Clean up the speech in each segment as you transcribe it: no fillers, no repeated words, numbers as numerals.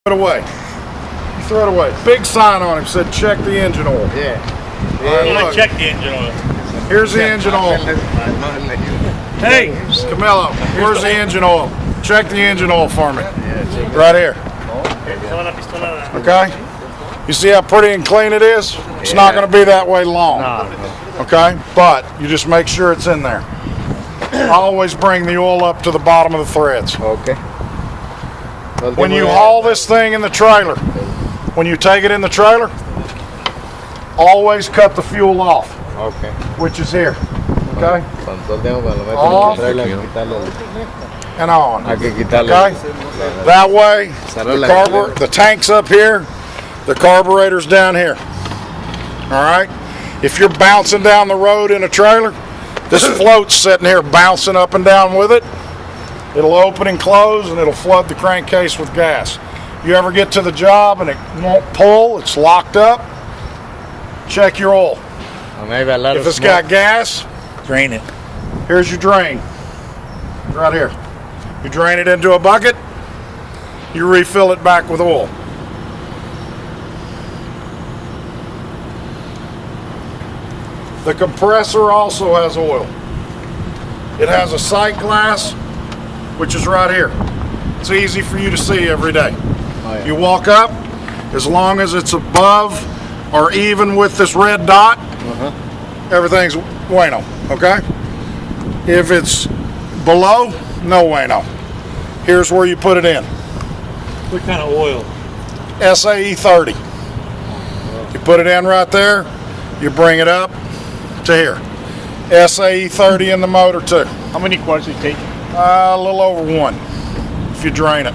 Throw it away. You throw it away. Big sign on him said check the engine oil. Yeah. Right, check the engine oil. Here's the engine oil. Hey, Camilo, where's the engine oil? Check the engine oil for me. Right here. Okay? You see how pretty and clean it is? It's not going to be that way long. Okay? But you just make sure it's in there. Always bring the oil up to the bottom of the threads. Okay. When you haul this thing in the trailer, when you take it in the trailer, always cut the fuel off. Okay. Which is here. Okay? Off and on. Okay? Okay? That way, the tank's up here, the carburetor's down here. Alright? If you're bouncing down the road in a trailer, this float's sitting here bouncing up and down with it. It'll open and close and it'll flood the crankcase with gas. You ever get to the job and it won't pull, it's locked up, check your oil. If it's got gas, drain it. Here's your drain. Right here. You drain it into a bucket, you refill it back with oil. The compressor also has oil. It has a sight glass, which is right here. It's easy for you to see every day. Oh, yeah. You walk up, as long as it's above or even with this red dot, everything's bueno, okay? If it's below, no bueno. Here's where you put it in. What kind of oil? SAE 30. You put it in right there, you bring it up to here. SAE 30 in the motor too. How many quarts do you take? A little over 1 if you drain it.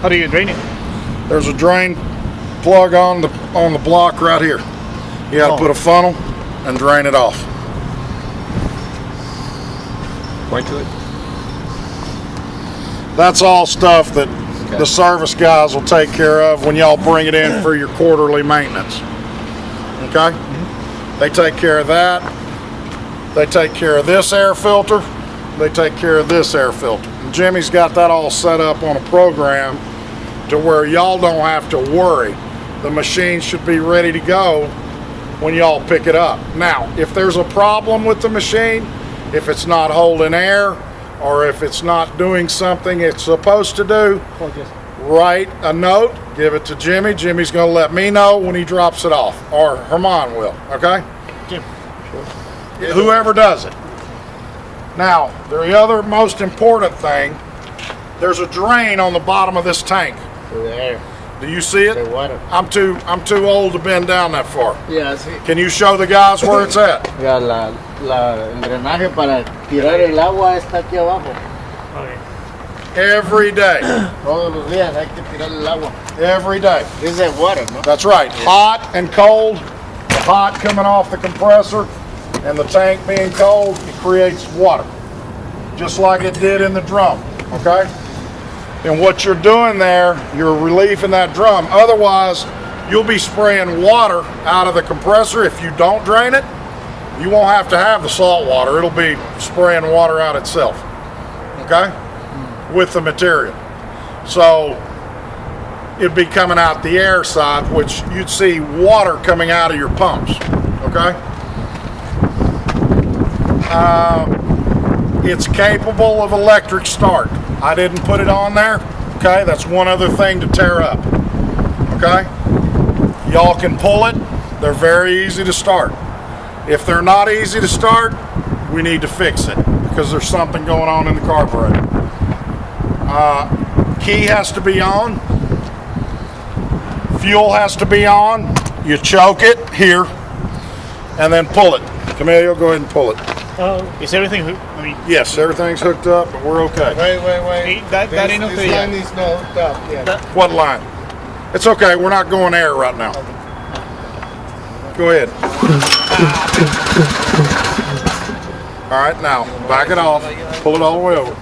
How do you drain it? There's a drain plug on the block right here. You got to put a funnel and drain it off. Point to it. That's all stuff that the service guys will take care of when y'all bring it in for your quarterly maintenance. Okay? They take care of that. They take care of this air filter. They take care of this air filter. And Jimmy's got that all set up on a program to where y'all don't have to worry. The machine should be ready to go when y'all pick it up. Now, if there's a problem with the machine, if it's not holding air, or if it's not doing something it's supposed to do, write a note, give it to Jimmy. Jimmy's going to let me know when he drops it off, or Herman will, okay? Jim. Whoever does it. Now, the other most important thing, there's a drain on the bottom of this tank. There. Do you see it? The water. I'm too old to bend down that far. Yeah, sí. Can you show the guys where it's at? Ya, el drenaje para tirar el agua está aquí abajo. Okay. Every day. Todos los días hay que tirar el agua. Every day. This is water, ¿no? That's right. Hot and cold. The hot coming off the compressor and the tank being cold, it creates water. Just like it did in the drum, okay? And what you're doing there, you're relieving that drum. Otherwise, you'll be spraying water out of the compressor. If you don't drain it, you won't have to have the salt water. It'll be spraying water out itself, okay? With the material. So it'd be coming out the air side, which you'd see water coming out of your pumps, okay? It's capable of electric start. I didn't put it on there, okay? That's one other thing to tear up, okay? Y'all can pull it. They're very easy to start. If they're not easy to start, we need to fix it because there's something going on in the carburetor. Key has to be on. Fuel has to be on. You choke it here and then pull it. Camilo, go ahead and pull it. Is everything Yes, everything's hooked up, but we're okay. Wait. That ain't no This line is not hooked up. Yeah. What line? It's okay, we're not going air right now. Go ahead. All right, now, back it off. Pull it all the way over.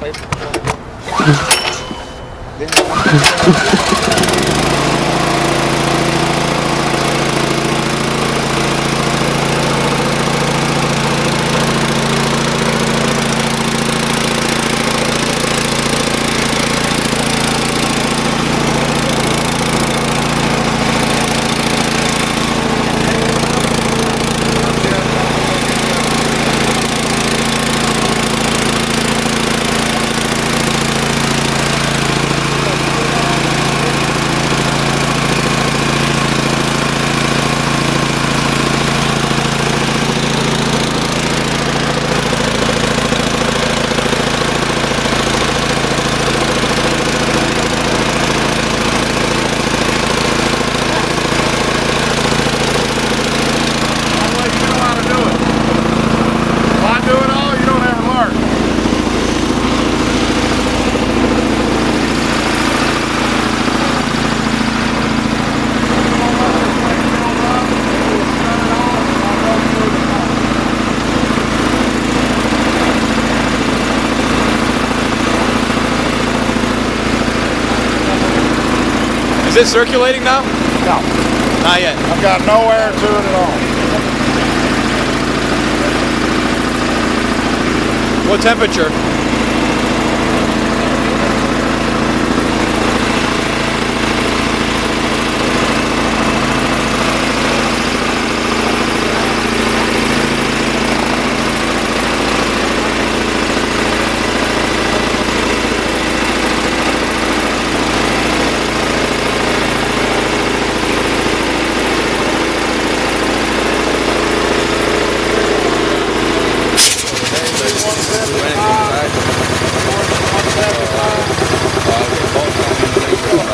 Is it circulating now? No, Not yet. I've got no air to it at all. What temperature?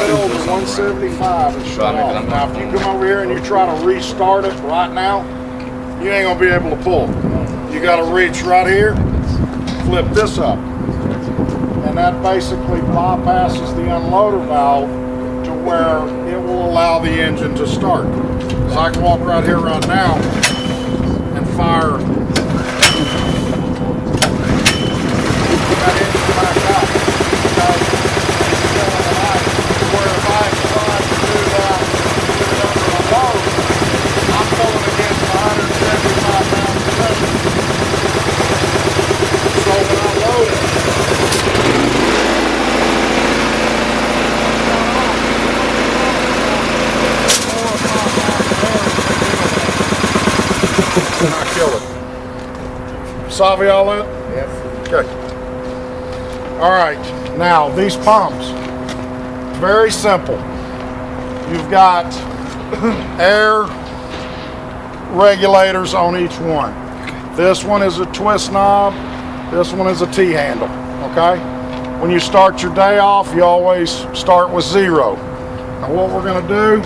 Build to 175 and shut off. Now, if you come over here and you try to restart it right now, you ain't gonna be able to pull. You gotta reach right here, flip this up, and that basically bypasses the unloader valve to where it will allow the engine to start. So I can walk right here right now and fire that engine back out. Because it's still in the light. Where if I decide to do that, put it under a load, I'm pulling against 175 pounds of pressure. So when I load it, and I kill it. Salve all that? Yes. Okay. All right, now these pumps, very simple. You've got air regulators on each one. This one is a twist knob, this one is a T-handle, okay? When you start your day off, you always start with 0. Now what we're gonna do,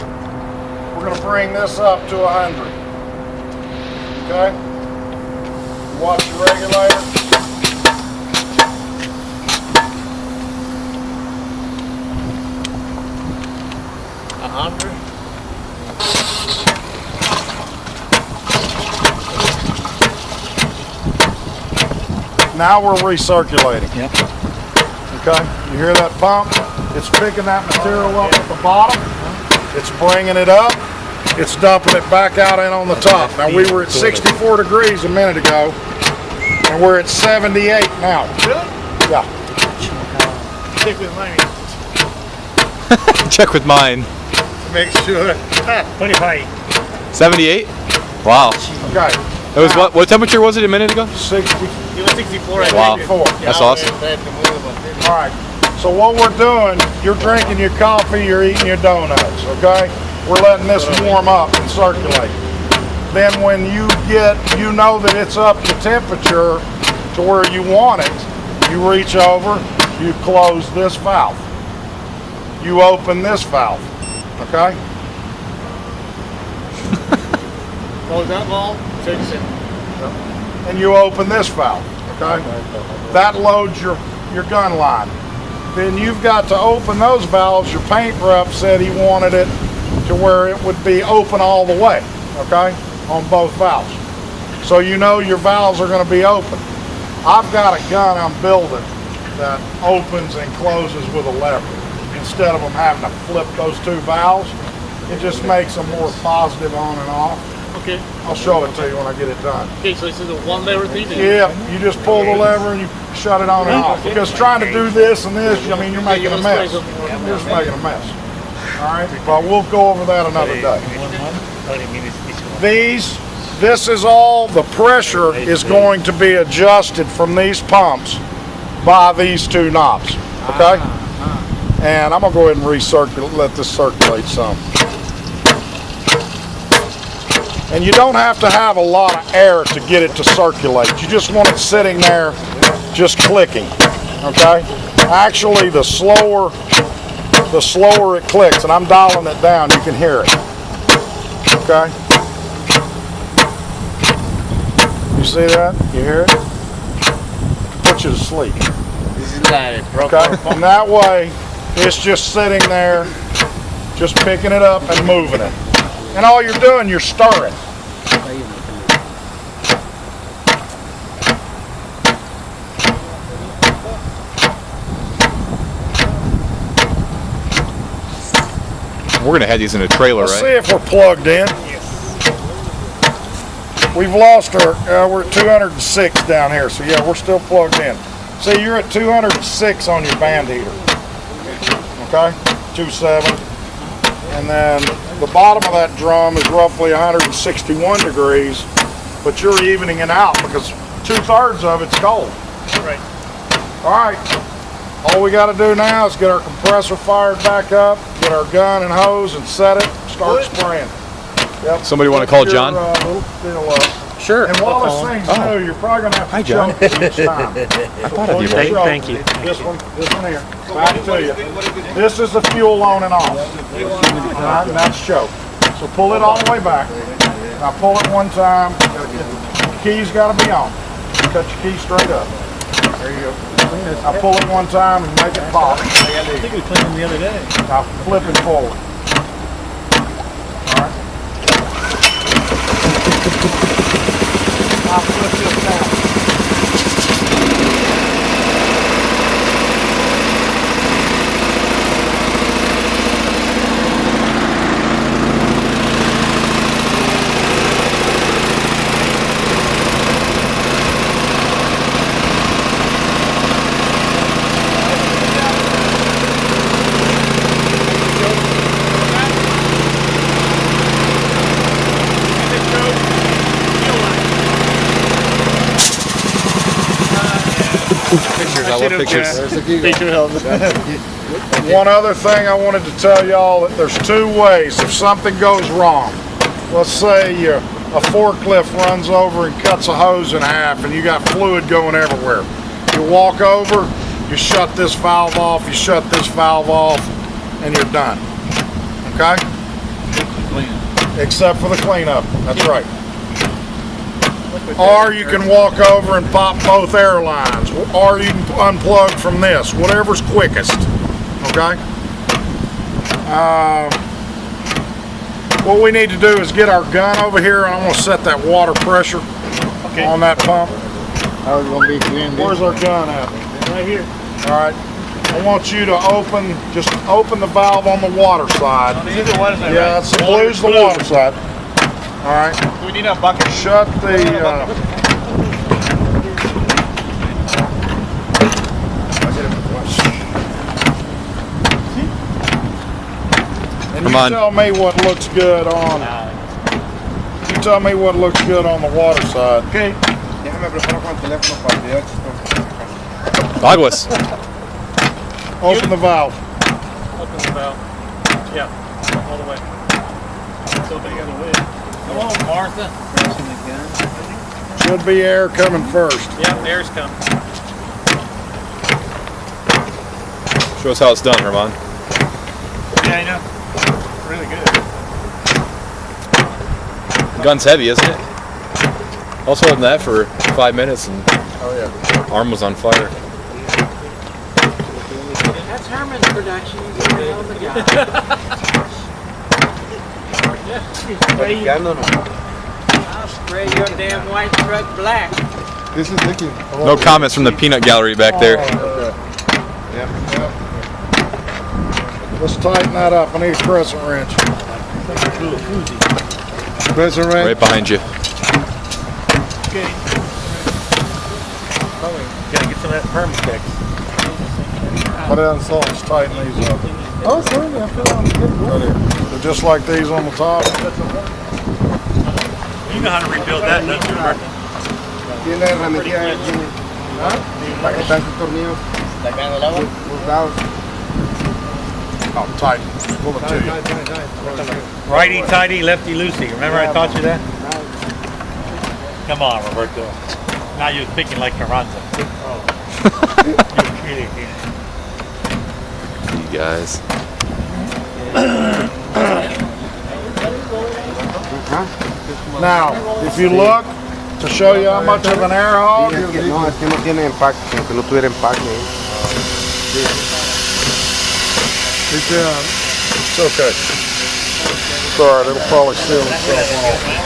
we're gonna bring this up to 100, okay? Watch your regulator. Now we're recirculating. Yep. Okay, you hear that pump? It's picking that material up at the bottom. It's bringing it up. It's dumping it back out in on the top. Now we were at 64 degrees a minute ago, and we're at 78 now. Really? Yeah. Stick with mine. Check with mine. Make sure. 25. 78? Wow. Okay. It was what temperature was it a minute ago? 60. It was 64. I Wow. think. 64. That's awesome. All right. So what we're doing, you're drinking your coffee, you're eating your donuts, okay? We're letting this warm up and circulate. Then when you know that it's up to temperature to where you want it, you reach over, you close this valve. You open this valve, okay? Close that valve. Fix it. And you open this valve, okay? That loads your gun line. Then you've got to open those valves. Your paint rep said he wanted it to where it would be open all the way, okay? On both valves. So you know your valves are going to be open. I've got a gun I'm building that opens and closes with a lever. Instead of them having to flip those two valves, it just makes them more positive on and off. Okay. I'll show it to you when I get it done. Okay, so this is a one lever thing? Yeah, you just pull the lever and you shut it on and off. Because trying to do this and this, I mean, you're making a mess. You're just making a mess. All right, but we'll go over that another day. This is all, the pressure is going to be adjusted from these pumps by these two knobs, okay? And I'm gonna go ahead and recirculate, let this circulate some. And you don't have to have a lot of air to get it to circulate. You just want it sitting there, just clicking, okay? Actually, the slower it clicks, and I'm dialing it down, you can hear it, okay? You see that? You hear it? Put you to sleep. This is like Okay? And that way, it's just sitting there, just picking it up and moving it. And all you're doing, you're stirring. We're gonna have these in a trailer, Let's see right? if we're plugged in. We've lost our, we're at 206 down here, so yeah, we're still plugged in. See, you're at 206 on your band heater. Okay, 2.7. And then the bottom of that drum is roughly 161 degrees, but you're evening it out because 2/3 of it's cold. Right. All right, all we got to do now is get our compressor fired back up, get our gun and hose and set it, start spraying. Yep. Somebody want to call Your, John? little deal up. Sure. And while this thing's new, you're probably gonna have to Hi, John. choke each time. I thought of you, Pull buddy. your choke. Thank you. This one here. Back to you. This is the fuel on and off. Alright, and that's choke. So pull it all the way back. Now pull it one time. The key's gotta be on. Cut your key straight up. There you go. Now pull it one time and make it pop. I think we cleaned them the other day. Now flip it forward. Alright. Now flip this down. Pictures. I love pictures. One other thing I wanted to tell y'all, that there's two ways if something goes wrong. Let's say a forklift runs over and cuts a hose in half and you got fluid going everywhere. You walk over, you shut this valve off, you shut this valve off, and you're done. Okay? Except for the cleanup. That's right. Or you can walk over and pop both air lines, or you can unplug from this, whatever's quickest. Okay? What we need to do is get our gun over here, and I'm going to set that water pressure on that pump. How it's gonna be cleaned? Where's our gun at? Right here. All right. I want you to just open the valve on the water side. This is the water side, Yeah, right? it's the blue's the water side. All right. We need a bucket. Shut the. And Come you on. tell me what looks good on. You tell me what looks good on the water side. Okay. Aguas. Open the valve. Open the valve. Yeah. All the way. So they got a way. Come on, Martha. Should be air coming first. Yeah, air's coming. Show us how it's done, Herman. Yeah, I know. Really good. Gun's heavy, isn't it? I was holding that for 5 minutes and Oh yeah. arm was on fire. That's Herman's production. He's a hell of a guy. I'll spray your damn white truck black. This is Nicky. No comments from the peanut gallery back there. Let's tighten that up. I need a crescent wrench. Compressor wrench. Right behind you. Okay. Gotta get some of that permatex. Put it on the salt. Let's tighten these up. Oh, sorry, I fell on the Right here. They're just like these on the top. You know how to rebuild that, don't you, Martha? Tiene herramienta, tiene. Están sus tornillos, los dados. Oh, tighten. Pull it to you. Righty tighty, lefty loosey. Remember I taught you that? Come on, Roberto. Now you're thinking like Carranza. You're kidding me. You guys. Now, if you look, to show you how much of an air hog, No, es que no tiene empaque, como que no tuviera empaque. it's okay. It's alright, it'll probably seal itself off.